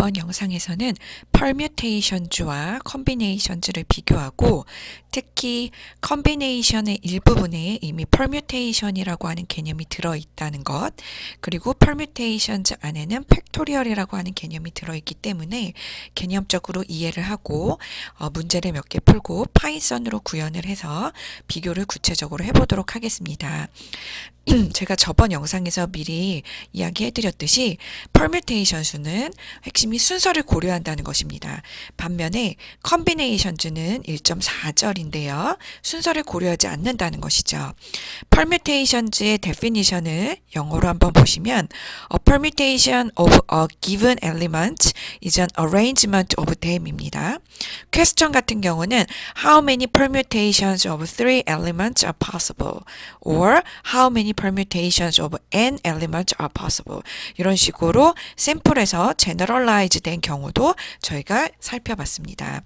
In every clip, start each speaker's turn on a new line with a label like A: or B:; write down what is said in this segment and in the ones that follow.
A: 이번 영상에서는 permutation즈와 combination즈를 비교하고 특히 combination의 일부분에 이미 permutation이라고 하는 개념이 들어있다는 것, 그리고 permutations 안에는 팩토리얼이라고 하는 개념이 들어있기 때문에 개념적으로 이해를 하고 문제를 몇 개 풀고 파이썬으로 구현을 해서 비교를 구체적으로 해보도록 하겠습니다. 제가 저번 영상에서 미리 이야기해드렸듯이 permutation 수는 핵심이 순서를 고려한다는 것입니다. 반면에 combination즈는 1.4절인데요. 순서를 고려하지 않는다는 것이죠. permutations의 definition을 영어로 한번 보시면 A permutation of a given element is an arrangement of them입니다. 퀘스천 같은 경우는 How many permutations of three elements are possible? Or How many permutations of n elements are possible? 이런 식으로 샘플에서 generalize 된 경우도 저희가 살펴봤습니다.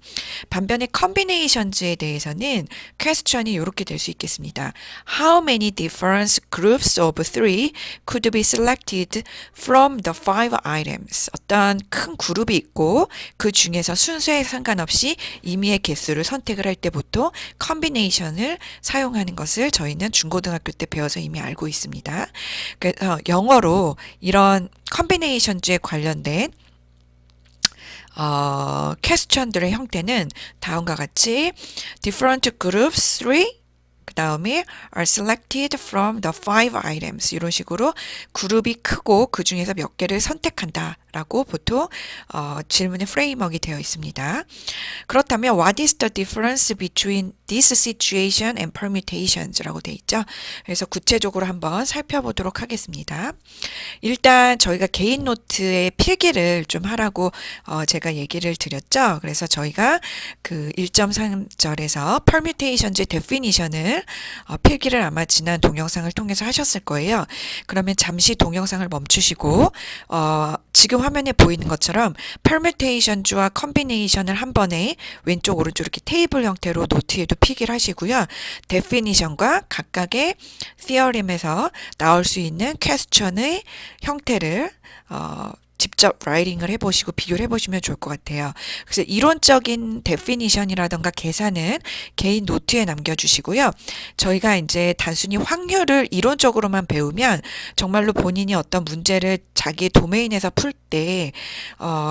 A: 반면에 combinations에 대해서는 퀘스천이 이렇게 될 수 있겠습니다. How many different groups of three could be selected from the five items? 어떤 큰 그룹이 있고 그 중에서 순서에 상관없이 임의의 개수를 선택을 할 때 보통 combination을 사용하는 것을 저희는 중고등학교 때 배워서 이미 알고 있습니다. 그래서 영어로 이런 combination즈에 관련된 퀘스천들의 형태는 다음과 같이 different groups 3 그 다음에 are selected from the five items 이런 식으로 그룹이 크고 그 중에서 몇 개를 선택한다 라고 보통 질문의 프레임워크가 되어 있습니다. 그렇다면 what is the difference between this situation and permutations 라고 되어 있죠. 그래서 구체적으로 한번 살펴보도록 하겠습니다. 일단 저희가 개인 노트에 필기를 좀 하라고 제가 얘기를 드렸죠. 그래서 저희가 그 1.3절에서 permutations의 definition을 필기를 아마 지난 동영상을 통해서 하셨을 거예요. 그러면 잠시 동영상을 멈추시고 지금 화면에 보이는 것처럼 permutation즈와 combination을 한 번에 왼쪽 오른쪽 이렇게 테이블 형태로 노트에도 필기를 하시고요. definition과 각각의 theorem에서 나올 수 있는 question의 형태를 직접 라이팅을 해보시고 비교를 해보시면 좋을 것 같아요. 그래서 이론적인 definition이라던가 계산은 개인 노트에 남겨주시고요. 저희가 이제 단순히 확률을 이론적으로만 배우면 정말로 본인이 어떤 문제를 자기 도메인에서 풀 때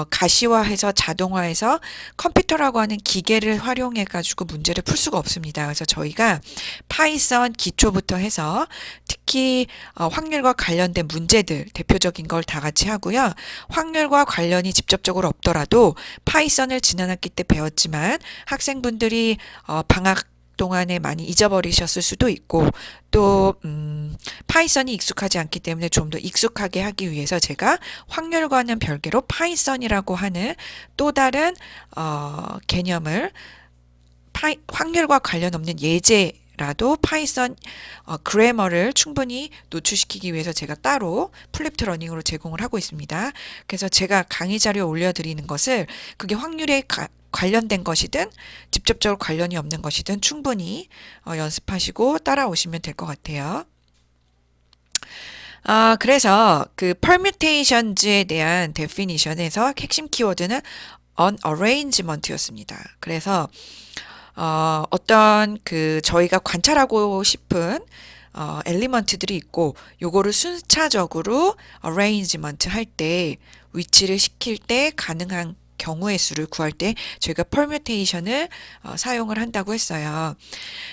A: 가시화해서 자동화해서 컴퓨터라고 하는 기계를 활용해 가지고 문제를 풀 수가 없습니다. 그래서 저희가 파이썬 기초부터 해서 특히 확률과 관련된 문제들 대표적인 걸 다 같이 하고요. 확률과 관련이 직접적으로 없더라도 파이썬을 지난 학기 때 배웠지만 학생분들이 방학 동안에 많이 잊어버리셨을 수도 있고 또 파이썬이 익숙하지 않기 때문에 좀 더 익숙하게 하기 위해서 제가 확률과는 별개로 파이썬이라고 하는 또 다른 개념을 확률과 관련 없는 예제라도 파이썬 그래머를 충분히 노출시키기 위해서 제가 따로 플립트 러닝으로 제공을 하고 있습니다. 그래서 제가 강의 자료 올려드리는 것을 그게 확률에 관련된 것이든 직접적으로 관련이 없는 것이든 충분히 연습하시고 따라오시면 될 것 같아요. 그래서 그 permutations에 대한 definition에서 핵심 키워드는 unarrangement였습니다. 그래서 어떤 그 저희가 관찰하고 싶은 엘리먼트들이 있고 요거를 순차적으로 arrangement 할 때 위치를 시킬 때 가능한 경우의 수를 구할 때 저희가 permutation을 사용을 한다고 했어요.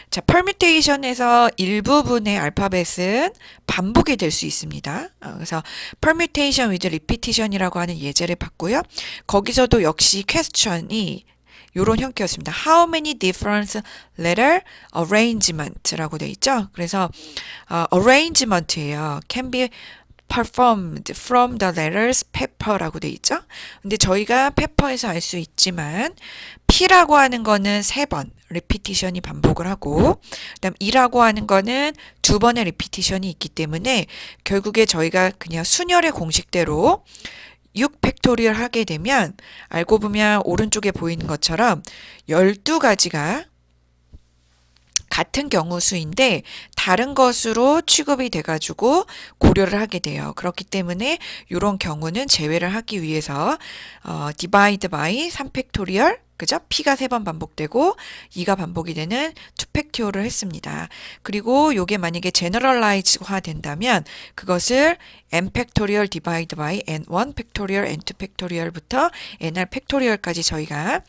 A: 자, permutation에서 일부분의 알파벳은 반복이 될 수 있습니다. 그래서 permutation with repetition이라고 하는 예제를 봤고요. 거기서도 역시 question이 이런 형태였습니다. How many different letter arrangement라고 되어 있죠. 그래서 arrangement예요. Can be performed from the letters paper라고 되어 있죠. 근데 저희가 paper에서 알 수 있지만 P라고 하는 거는 3번 repetition이 반복을 하고 그다음 E라고 하는 거는 2번의 repetition이 있기 때문에 결국에 저희가 그냥 순열의 공식대로 6 팩토리얼 하게 되면 알고 보면 오른쪽에 보이는 것처럼 12가지가 같은 경우 수인데 다른 것으로 취급이 돼가지고 고려를 하게 돼요. 그렇기 때문에 이런 경우는 제외를 하기 위해서 divide by 3팩토리얼 그죠? P가 3번 반복되고 2가 반복이 되는 2팩토리얼을 했습니다. 그리고 요게 만약에 generalize화 된다면 그것을 n 팩토리얼 divide by n1 팩토리얼 n2 팩토리얼부터 nr 팩토리얼까지 저희가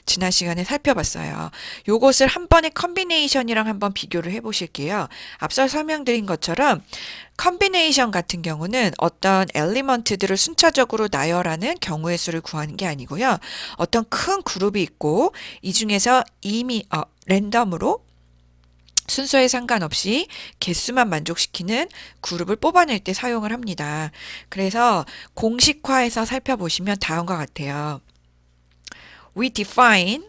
A: 지난 시간에 살펴봤어요. 요것을 한 번의 컨비네이션이랑 한번 비교를 해 보실게요. 앞서 설명드린 것처럼 컨비네이션 같은 경우는 어떤 엘리먼트들을 순차적으로 나열하는 경우의 수를 구하는 게 아니고요. 어떤 큰 그룹이 있고 이 중에서 이미 랜덤으로 순서에 상관없이 개수만 만족시키는 그룹을 뽑아낼 때 사용을 합니다. 그래서 공식화해서 살펴보시면 다음과 같아요. We define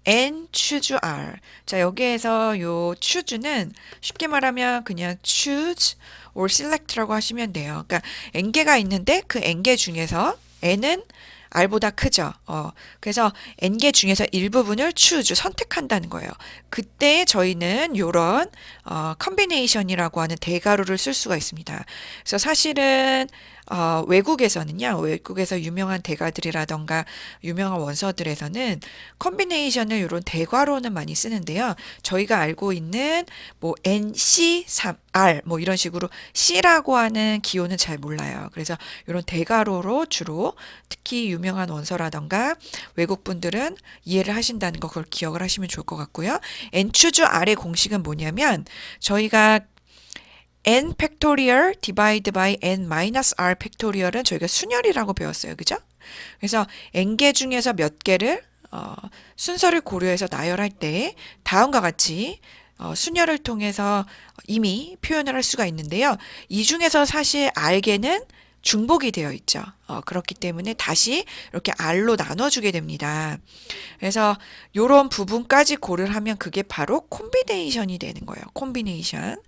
A: n choose r. 자, 여기에서 요 choose는 쉽게 말하면 그냥 choose or select라고 하시면 돼요. 그러니까 n개가 있는데 그 n개 중에서 n은 r보다 크죠. 그래서 n개 중에서 일부분을 choose, 선택한다는 거예요. 그때 저희는 요런 combination이라고 하는 대가로를 쓸 수가 있습니다. 그래서 사실은 외국에서는요, 외국에서 유명한 대가들이라던가 유명한 원서들에서는 컨비네이션을 이런 대괄호는 많이 쓰는데요. 저희가 알고 있는 뭐 NC3R 뭐 이런 식으로 C라고 하는 기호는 잘 몰라요. 그래서 이런 대괄호로 주로 특히 유명한 원서라던가 외국 분들은 이해를 하신다는 거 그걸 기억을 하시면 좋을 것 같고요. N 추주 R의 공식은 뭐냐면 저희가 n 팩토리얼 디바이드 바이 n 마이너스 r 팩토리얼은 저희가 순열이라고 배웠어요. 그죠? 그래서 n개 중에서 몇 개를 순서를 고려해서 나열할 때 다음과 같이 순열을 통해서 이미 표현을 할 수가 있는데요. 이 중에서 사실 r개는 중복이 되어 있죠. 그렇기 때문에 다시 이렇게 R로 나눠주게 됩니다. 그래서 이런 부분까지 고려를 하면 그게 바로 콤비네이션이 되는 거예요. 콤비네이션.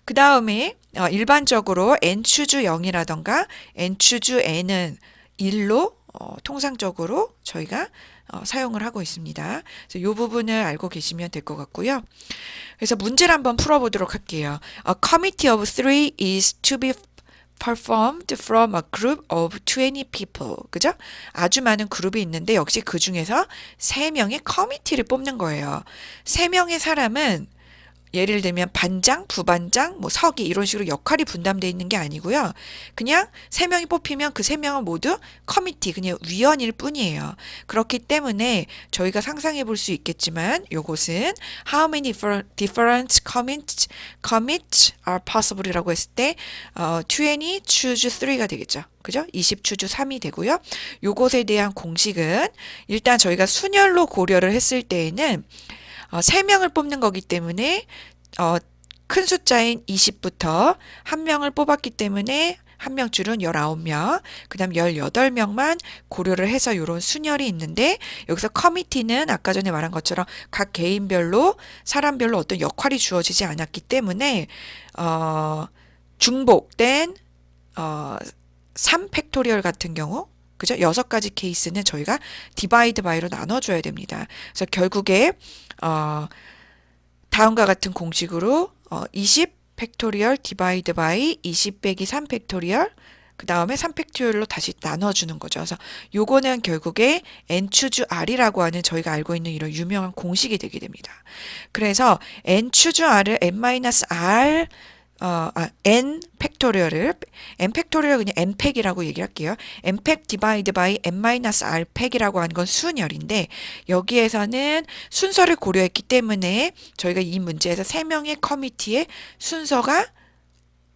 A: 그 다음에 일반적으로 n 추주 0이라던가 n 추주 n은 1로 통상적으로 저희가 사용을 하고 있습니다. 그래서 이 부분을 알고 계시면 될 것 같고요. 그래서 문제를 한번 풀어보도록 할게요. A committee of 3 is to be performed from a group of 20 people. 그죠? 아주 많은 그룹이 있는데 역시 그 중에서 3명의 커미티를 뽑는 거예요. 3명의 사람은 예를 들면 반장, 부반장, 뭐 서기 이런 식으로 역할이 분담되어 있는 게 아니고요. 그냥 3명이 뽑히면 그 3명은 모두 커미티, 그냥 위원일 뿐이에요. 그렇기 때문에 저희가 상상해 볼 수 있겠지만 요것은 how many different commits are possible이라고 했을 때 20 choose 3가 되겠죠. 그죠? 20 choose 3이 되고요. 요것에 대한 공식은 일단 저희가 순열로 고려를 했을 때에는 3명을 뽑는 거기 때문에 큰 숫자인 20부터 1명을 뽑았기 때문에 한 명 줄은 19명, 그 다음 18명만 고려를 해서 이런 순열이 있는데 여기서 커미티는 아까 전에 말한 것처럼 각 개인별로 사람별로 어떤 역할이 주어지지 않았기 때문에 중복된 3팩토리얼 같은 경우 그죠? 6가지 케이스는 저희가 디바이드 바이로 나눠줘야 됩니다. 그래서 결국에 다음과 같은 공식으로 20 팩토리얼 디바이드 바이 20 빼기 3 팩토리얼 그 다음에 3 팩토리얼로 다시 나눠주는 거죠. 그래서 요거는 결국에 n 추주 r이라고 하는 저희가 알고 있는 이런 유명한 공식이 되게 됩니다. 그래서 n 추주 r을 n 마이너스 r n 팩토리얼을 n 팩토리얼 그냥 n 팩이라고 얘기할게요. n 팩 디바이드 바이 n 마이너스 r 팩이라고 하는 건 순열인데 여기에서는 순서를 고려했기 때문에 저희가 이 문제에서 3명의 커미티의 순서가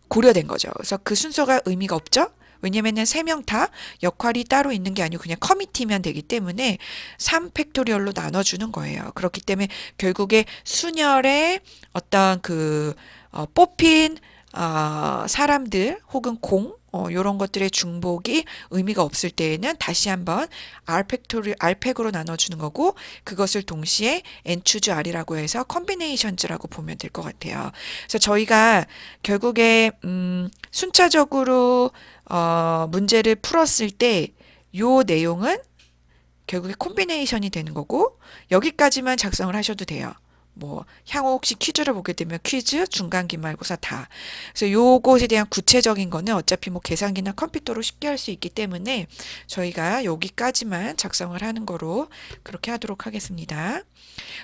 A: 고려된 거죠. 그래서 그 순서가 의미가 없죠. 왜냐면은 3명 다 역할이 따로 있는 게 아니고 그냥 커미티면 되기 때문에 3 팩토리얼로 나눠주는 거예요. 그렇기 때문에 결국에 순열의 어떤 뽑힌 사람들 혹은 요런 것들의 중복이 의미가 없을 때에는 다시 한번 R팩으로 나눠주는 거고 그것을 동시에 N 추주 R이라고 해서 컨비네이션즈라고 보면 될 것 같아요. 그래서 저희가 결국에 순차적으로 문제를 풀었을 때 요 내용은 결국에 콤비네이션이 되는 거고 여기까지만 작성을 하셔도 돼요. 뭐 향후 혹시 퀴즈를 보게 되면 퀴즈, 중간 기말고사 다. 그래서 요것에 대한 구체적인 거는 어차피 뭐 계산기나 컴퓨터로 쉽게 할 수 있기 때문에 저희가 여기까지만 작성을 하는 거로 그렇게 하도록 하겠습니다.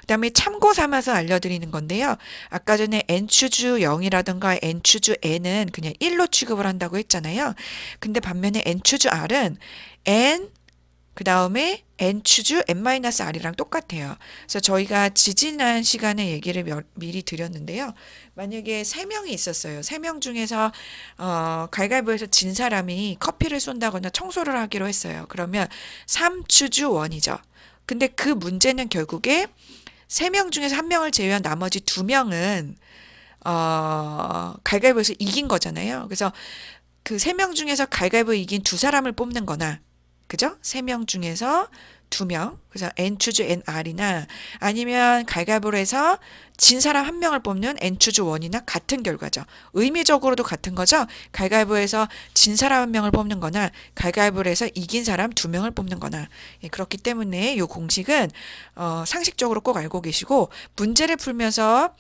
A: 그다음에 참고 삼아서 알려드리는 건데요. 아까 전에 n 추즈 0이라든가 n 추즈 n은 그냥 1로 취급을 한다고 했잖아요. 근데 반면에 n 추즈 r은 n 그 다음에 n 추즈 n-r이랑 똑같아요. 그래서 저희가 지지난 시간에 얘기를 미리 드렸는데요. 만약에 3명이 있었어요. 3명 중에서 가위바위보에서 진 사람이 커피를 쏜다거나 청소를 하기로 했어요. 그러면 3 추즈 1이죠. 근데 그 문제는 결국에 3명 중에서 1명을 제외한 나머지 2명은 가위바위보에서 이긴 거잖아요. 그래서 그 3명 중에서 가위바위보 이긴 2사람을 뽑는 거나 그죠? 3명 중에서 2명. 그래서 n 추즈 nr이나 아니면 가위바위보로 해서 진 사람 1명을 뽑는 n 추즈 1이나 같은 결과죠. 의미적으로도 같은 거죠. 가위바위보에서 진 사람 1명을 뽑는 거나 가위바위보로 해서 이긴 사람 2명을 뽑는 거나. 예, 그렇기 때문에 이 공식은 상식적으로 꼭 알고 계시고 문제를 풀면서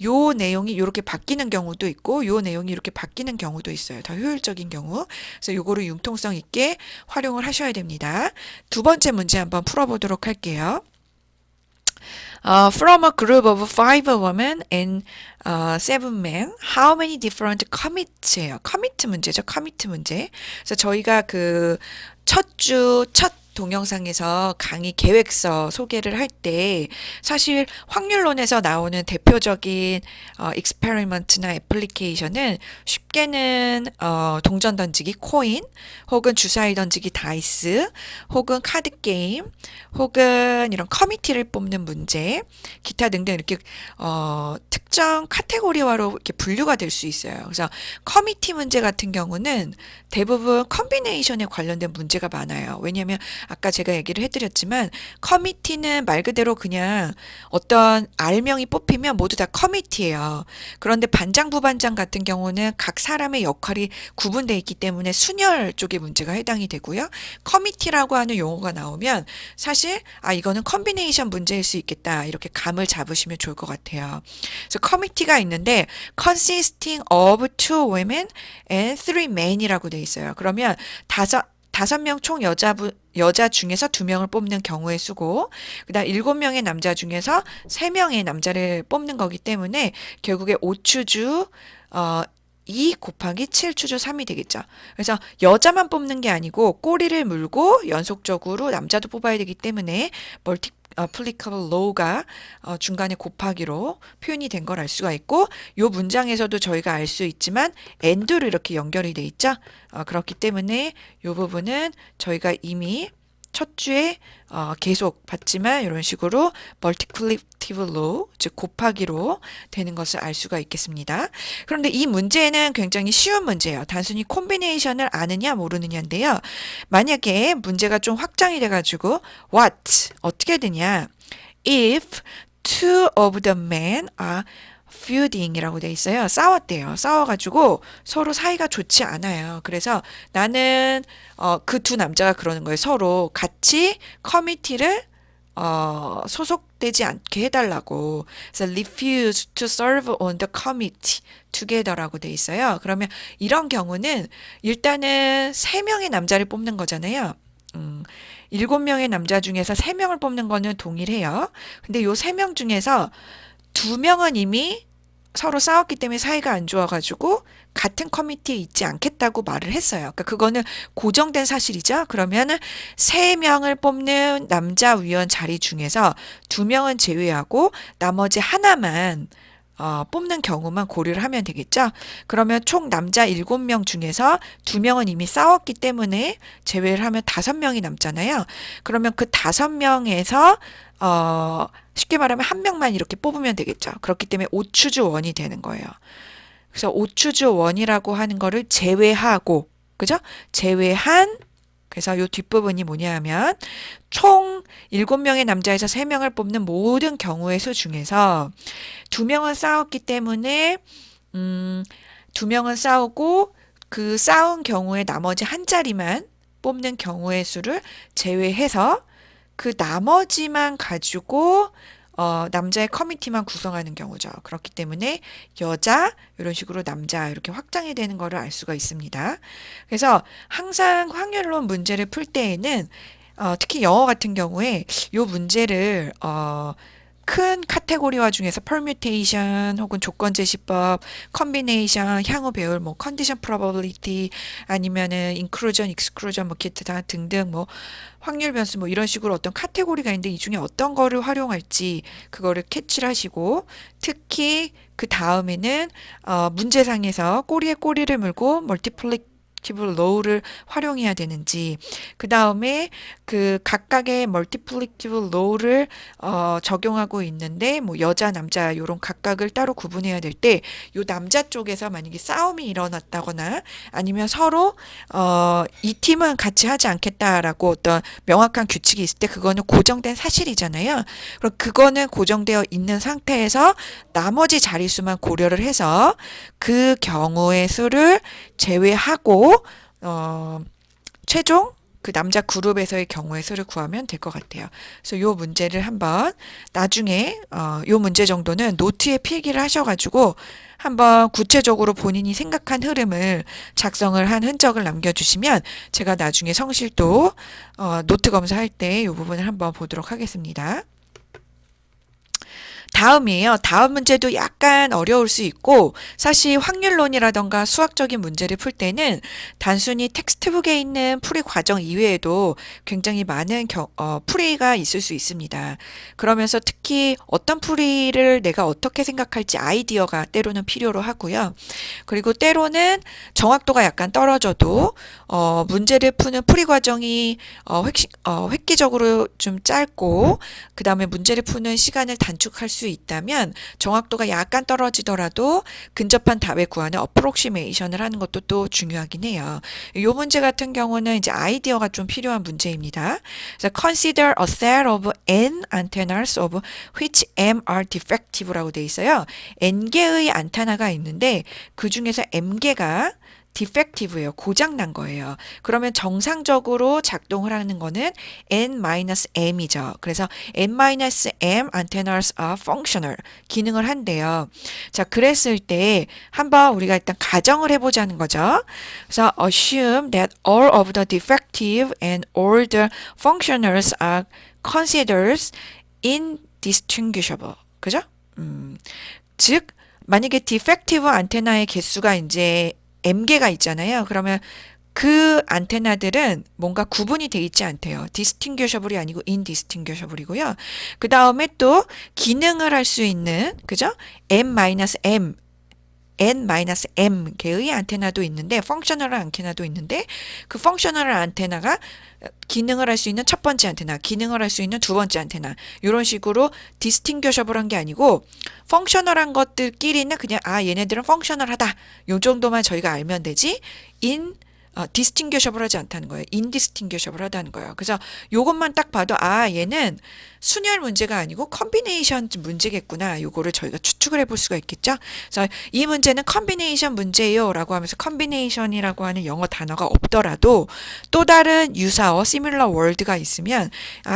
A: 요 내용이 이렇게 바뀌는 경우도 있고 요 내용이 이렇게 바뀌는 경우도 있어요. 더 효율적인 경우. 그래서 요거를 융통성 있게 활용을 하셔야 됩니다. 두 번째 문제 한번 풀어보도록 할게요. From a group of 5 women and 7 men, how many different committs예요. commit 문제죠. commit 문제. 그래서 저희가 그 첫 동영상에서 강의 계획서 소개를 할 때 사실 확률론에서 나오는 대표적인 익스페리먼트나 애플리케이션은 쉽게는 동전 던지기 코인 혹은 주사위 던지기 다이스 혹은 카드 게임 혹은 이런 커미티를 뽑는 문제 기타 등등 이렇게 특정 카테고리화로 이렇게 분류가 될 수 있어요. 그래서 커미티 문제 같은 경우는 대부분 컨비네이션에 관련된 문제가 많아요. 왜냐하면 아까 제가 얘기를 해드렸지만 커미티는 말 그대로 그냥 어떤 R명이 뽑히면 모두 다 커미티예요. 그런데 반장, 부반장 같은 경우는 각 사람의 역할이 구분되어 있기 때문에 순열 쪽의 문제가 해당이 되고요. 커미티라고 하는 용어가 나오면 사실 이거는 컨비네이션 문제일 수 있겠다 이렇게 감을 잡으시면 좋을 것 같아요. 그래서 커미티가 있는데 consisting of 2 women and 3 men이라고 돼 있어요. 그러면 다섯 명 총 여자 중에서 2명을 뽑는 경우의 수고, 그다음 7명의 남자 중에서 3명의 남자를 뽑는 거기 때문에 결국에 5추주 2 곱하기 7추주 3이 되겠죠. 그래서 여자만 뽑는 게 아니고 꼬리를 물고 연속적으로 남자도 뽑아야 되기 때문에 applicable law가 중간에 곱하기로 표현이 된 걸 알 수가 있고 요 문장에서도 저희가 알 수 있지만 and로 이렇게 연결이 돼 있죠. 그렇기 때문에 요 부분은 저희가 이미 첫 주에 계속 봤지만 이런 식으로 multiplicative law, 즉 곱하기로 되는 것을 알 수가 있겠습니다. 그런데 이 문제는 굉장히 쉬운 문제예요. 단순히 콤비네이션을 아느냐 모르느냐인데요. 만약에 문제가 좀 확장이 돼가지고 what 어떻게 되냐? If two of the men are feuding이라고 돼 있어요. 싸웠대요. 싸워가지고 서로 사이가 좋지 않아요. 그래서 나는 그 두 남자가 그러는 거예요. 서로 같이 커미티를 소속되지 않게 해달라고. 그래서 refuse to serve on the committee together라고 돼 있어요. 그러면 이런 경우는 일단은 3명의 남자를 뽑는 거잖아요. 7명의 남자 중에서 3명을 뽑는 거는 동일해요. 근데 요 3명 중에서 2명은 이미 서로 싸웠기 때문에 사이가 안 좋아가지고 같은 커미티에 있지 않겠다고 말을 했어요. 그러니까 그거는 고정된 사실이죠. 그러면은 3명을 뽑는 남자 위원 자리 중에서 2명은 제외하고 나머지 하나만 뽑는 경우만 고려를 하면 되겠죠. 그러면 총 남자 7명 중에서 2명은 이미 싸웠기 때문에 제외를 하면 5명이 남잖아요. 그러면 그 5명에서 쉽게 말하면 1명만 이렇게 뽑으면 되겠죠. 그렇기 때문에 5추즈 1이 되는 거예요. 그래서 5추즈 1이라고 하는 거를 제외하고, 그죠? 제외한, 그래서 요 뒷부분이 뭐냐 하면, 총 7명의 남자에서 3명을 뽑는 모든 경우의 수 중에서 2명은 싸웠기 때문에, 2명은 싸우고, 그 싸운 경우에 나머지 한 자리만 뽑는 경우의 수를 제외해서 그 나머지만 가지고 남자의 커뮤니티만 구성하는 경우죠. 그렇기 때문에 여자 이런 식으로 남자 이렇게 확장이 되는 거를 알 수가 있습니다. 그래서 항상 확률론 문제를 풀 때에는 특히 영어 같은 경우에 요 문제를 큰 카테고리화 중에서 permutation 혹은 조건 제시법, combination, 향후 배울 뭐 condition probability 아니면은 inclusion, exclusion 뭐 기타 등등 뭐 확률 변수 뭐 이런 식으로 어떤 카테고리가 있는데 이 중에 어떤 거를 활용할지 그거를 캐치를 하시고 특히 그 다음에는 문제상에서 꼬리에 꼬리를 물고 멀티플리티브 로우를 활용해야 되는지 그 다음에 그 각각의 멀티플리티브 로우를 적용하고 있는데 뭐 여자 남자 요런 각각을 따로 구분해야 될 때 요 남자 쪽에서 만약에 싸움이 일어났다거나 아니면 서로 이 팀은 같이 하지 않겠다라고 어떤 명확한 규칙이 있을 때 그거는 고정된 사실이잖아요. 그럼 그거는 고정되어 있는 상태에서 나머지 자릿수만 고려를 해서 그 경우의 수를 제외하고 최종 그 남자 그룹에서의 경우의 수를 구하면 될 것 같아요. 그래서 요 문제를 한번 나중에 요 문제 정도는 노트에 필기를 하셔가지고 한번 구체적으로 본인이 생각한 흐름을 작성을 한 흔적을 남겨주시면 제가 나중에 성실도 노트 검사할 때 요 부분을 한번 보도록 하겠습니다. 다음이에요. 다음 문제도 약간 어려울 수 있고 사실 확률론이라던가 수학적인 문제를 풀 때는 단순히 텍스트북에 있는 풀이 과정 이외에도 굉장히 많은 풀이가 있을 수 있습니다. 그러면서 특히 어떤 풀이를 내가 어떻게 생각할지 아이디어가 때로는 필요로 하고요. 그리고 때로는 정확도가 약간 떨어져도 문제를 푸는 풀이 과정이 획기적으로 좀 짧고 그 다음에 문제를 푸는 시간을 단축할 수 있다면 정확도가 약간 떨어지더라도 근접한 답을 구하는 어프록시메이션을 하는 것도 또 중요하긴 해요. 이 문제 같은 경우는 이제 아이디어가 좀 필요한 문제입니다. 그래서 consider a set of n antennas of which m are defective라고 돼 있어요. n개의 안테나가 있는데 그 중에서 m개가 디펙티브예요. 고장난 거예요. 그러면 정상적으로 작동을 하는 거는 n-m이죠. 그래서 n-m antennas are functional. 기능을 한대요. 자, 그랬을 때 한번 우리가 일단 가정을 해보자는 거죠. 그래서 assume that all of the defective and all the functionals are considered indistinguishable. 그죠? 즉, 만약에 디펙티브 안테나의 개수가 이제 M개가 있잖아요. 그러면 그 안테나들은 뭔가 구분이 돼 있지 않대요. distinguishable이 아니고 indistinguishable이고요. 그 다음에 또 기능을 할 수 있는, 그죠? M-M, N-M 개의 안테나도 있는데, 펑셔널 안테나도 있는데, 그 펑셔널 안테나가 기능을 할 수 있는 첫 번째 안테나, 기능을 할 수 있는 두 번째 안테나, 이런 식으로 디스팅규셔블한 게 아니고 펑셔널한 것들끼리는 그냥 얘네들은 펑셔널하다. 요 정도만 저희가 알면 되지. 디스팅규셔블하지 않다는 거예요. 인디스팅규셔블하다는 거예요. 그래서 요것만 딱 봐도 얘는 순열 문제가 아니고 컨비네이션 문제겠구나. 요거를 저희가 추측을 해볼 수가 있겠죠. 그래서 이 문제는 컨비네이션 문제예요 라고 하면서 컨비네이션이라고 하는 영어 단어가 없더라도 또 다른 유사어 similar word가 있으면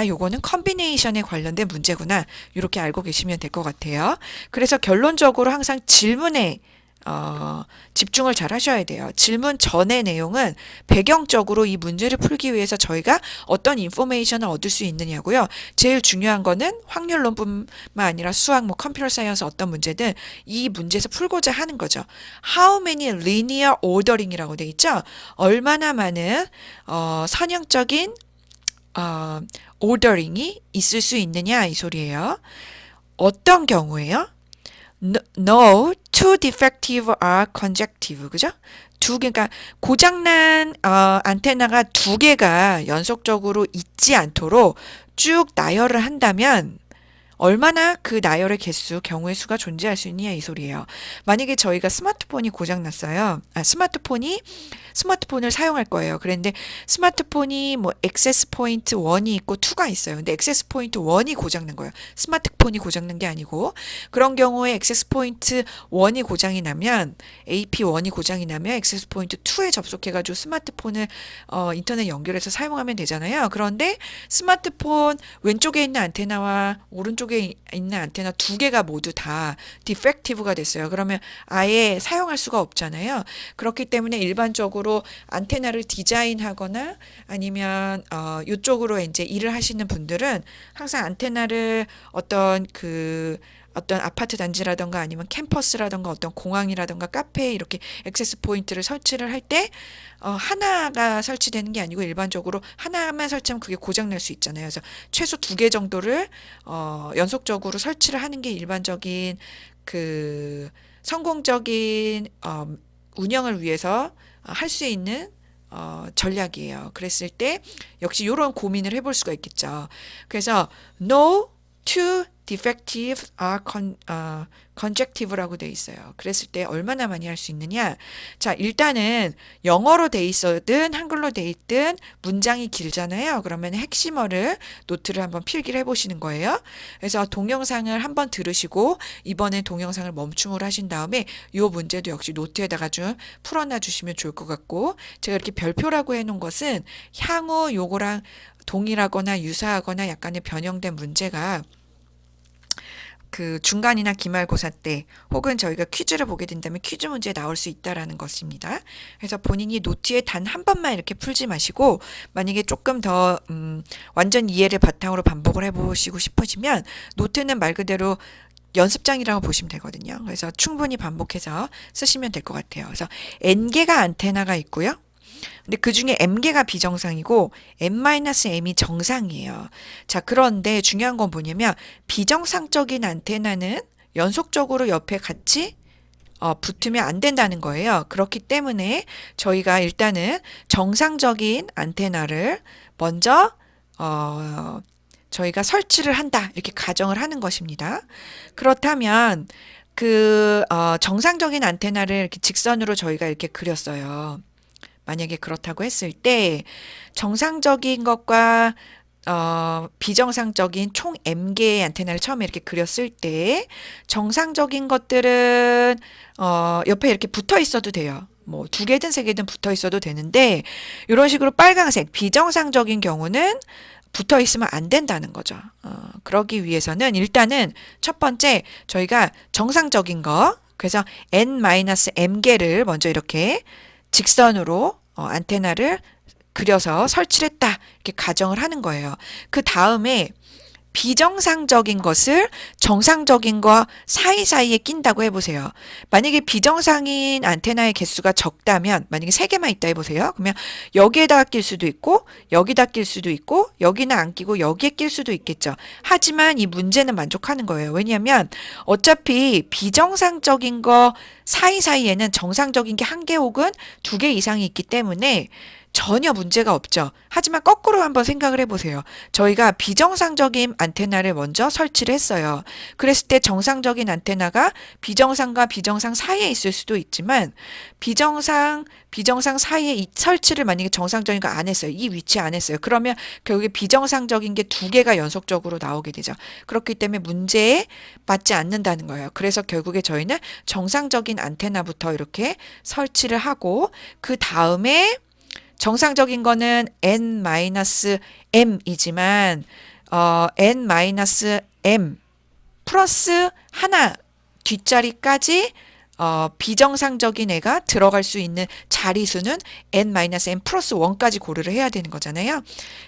A: 요거는 컨비네이션에 관련된 문제구나. 이렇게 알고 계시면 될 것 같아요. 그래서 결론적으로 항상 질문에 집중을 잘 하셔야 돼요. 질문 전의 내용은 배경적으로 이 문제를 풀기 위해서 저희가 어떤 인포메이션을 얻을 수 있느냐고요. 제일 중요한 거는 확률론뿐만 아니라 수학, 컴퓨터 사이언스 어떤 문제든 이 문제에서 풀고자 하는 거죠. How many linear ordering이라고 돼 있죠. 얼마나 많은 선형적인 ordering이 있을 수 있느냐 이 소리예요. 어떤 경우에요? No, two defective are conjective. 그죠? 그러니까 고장난 안테나가 두 개가 연속적으로 있지 않도록 쭉 나열을 한다면 얼마나 그 나열의 개수, 경우의 수가 존재할 수 있느냐 이 소리예요. 만약에 저희가 스마트폰이 고장났어요. 스마트폰을 사용할 거예요. 그런데 스마트폰이 액세스 포인트 1이 있고 2가 있어요. 근데 액세스 포인트 1이 고장난 거예요. 스마트폰이 고장난 게 아니고 그런 경우에 액세스 포인트 1이 고장이 나면 AP1이 고장이 나면 액세스 포인트 2에 접속해가지고 스마트폰을 인터넷 연결해서 사용하면 되잖아요. 그런데 스마트폰 왼쪽에 있는 안테나와 오른쪽에 전국에 있는 안테나 두 개가 모두 다 디펙티브가 됐어요. 그러면 아예 사용할 수가 없잖아요. 그렇기 때문에 일반적으로 안테나를 디자인하거나 아니면 이쪽으로 이제 일을 하시는 분들은 항상 안테나를 어떤 아파트 단지라던가 아니면 캠퍼스라던가 어떤 공항이라던가 카페에 이렇게 액세스 포인트를 설치를 할 때 하나가 설치되는 게 아니고 일반적으로 하나만 설치하면 그게 고장 날 수 있잖아요. 그래서 최소 두 개 정도를 연속적으로 설치를 하는 게 일반적인 그 성공적인 운영을 위해서 할 수 있는 전략이에요. 그랬을 때 역시 이런 고민을 해볼 수가 있겠죠. 그래서 no two defective are conjective라고 돼 있어요. 그랬을 때 얼마나 많이 할 수 있느냐? 자, 일단은 영어로 돼 있어든 한글로 돼 있든 문장이 길잖아요. 그러면 핵심어를 노트를 한번 필기를 해보시는 거예요. 그래서 동영상을 한번 들으시고 이번에 동영상을 멈춤을 하신 다음에 이 문제도 역시 노트에다가 좀 풀어놔 주시면 좋을 것 같고 제가 이렇게 별표라고 해놓은 것은 향후 요거랑 동일하거나 유사하거나 약간의 변형된 문제가 그 중간이나 기말고사 때 혹은 저희가 퀴즈를 보게 된다면 퀴즈 문제에 나올 수 있다라는 것입니다. 그래서 본인이 노트에 단 한 번만 이렇게 풀지 마시고 만약에 조금 더 완전 이해를 바탕으로 반복을 해보시고 싶으시면 노트는 말 그대로 연습장이라고 보시면 되거든요. 그래서 충분히 반복해서 쓰시면 될 것 같아요. 그래서 N개가 안테나가 있고요. 근데 그 중에 M개가 비정상이고 N-M이 정상이에요. 자, 그런데 중요한 건 뭐냐면 비정상적인 안테나는 연속적으로 옆에 같이 붙으면 안 된다는 거예요. 그렇기 때문에 저희가 일단은 정상적인 안테나를 먼저 저희가 설치를 한다. 이렇게 가정을 하는 것입니다. 그렇다면 정상적인 안테나를 이렇게 직선으로 저희가 이렇게 그렸어요. 만약에 그렇다고 했을 때 정상적인 것과 비정상적인 총 M개의 안테나를 처음에 이렇게 그렸을 때 정상적인 것들은 옆에 이렇게 붙어 있어도 돼요. 뭐 두 개든 세 개든 붙어 있어도 되는데 이런 식으로 빨강색 비정상적인 경우는 붙어 있으면 안 된다는 거죠. 그러기 위해서는 일단은 첫 번째 저희가 정상적인 거 그래서 N-M개를 먼저 이렇게 직선으로 안테나를 그려서 설치를 했다. 이렇게 가정을 하는 거예요. 그 다음에 비정상적인 것을 정상적인 거 사이사이에 낀다고 해보세요. 만약에 비정상인 안테나의 개수가 적다면 만약에 3개만 있다 해보세요. 그러면 여기에다가 낄 수도 있고 여기다 낄 수도 있고 여기는 안 끼고 여기에 낄 수도 있겠죠. 하지만 이 문제는 만족하는 거예요. 왜냐하면 어차피 비정상적인 거 사이사이에는 정상적인 게 1개 혹은 2개 이상이 있기 때문에 전혀 문제가 없죠. 하지만 거꾸로 한번 생각을 해보세요. 저희가 비정상적인 안테나를 먼저 설치를 했어요. 그랬을 때 정상적인 안테나가 비정상과 비정상 사이에 있을 수도 있지만 비정상 사이에 이 설치를 만약에 정상적인 거 안 했어요. 이 위치에 안 했어요. 그러면 결국에 비정상적인 게 2개가 연속적으로 나오게 되죠. 그렇기 때문에 문제에 맞지 않는다는 거예요. 그래서 결국에 저희는 정상적인 안테나부터 이렇게 설치를 하고 그 다음에 정상적인 거는 N-M이지만 N-M 플러스 하나 뒷자리까지 비정상적인 애가 들어갈 수 있는 자리수는 N-M 플러스 1까지 고려를 해야 되는 거잖아요.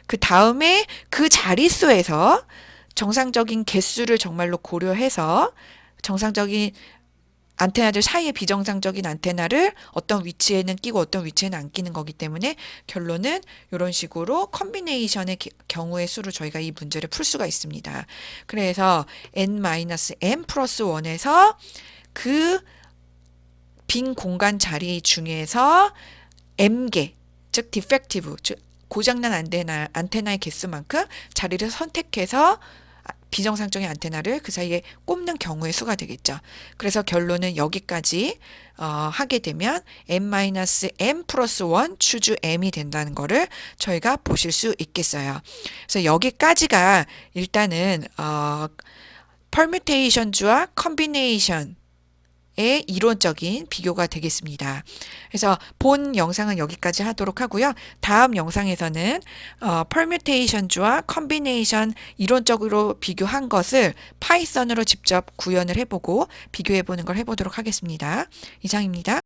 A: 그 다음에 그 자리수에서 정상적인 개수를 정말로 고려해서 정상적인 안테나들 사이에 비정상적인 안테나를 어떤 위치에는 끼고 어떤 위치에는 안 끼는 거기 때문에 결론은 이런 식으로 컨비네이션의 경우의 수로 저희가 이 문제를 풀 수가 있습니다. 그래서 N-M 플러스 1에서 그 빈 공간 자리 중에서 M개, 즉 디펙티브, 즉 고장난 안테나의 개수만큼 자리를 선택해서 비정상적인 안테나를 그 사이에 꼽는 경우의 수가 되겠죠. 그래서 결론은 여기까지 하게 되면 N-M 플러스 1 추주 M이 된다는 거를 저희가 보실 수 있겠어요. 그래서 여기까지가 일단은 permutation주와 combination 이론적인 비교가 되겠습니다. 그래서 본 영상은 여기까지 하도록 하고요. 다음 영상에서는 permutation과 combination 이론적으로 비교한 것을 파이썬으로 직접 구현을 해보고 비교해보는 걸 해보도록 하겠습니다. 이상입니다.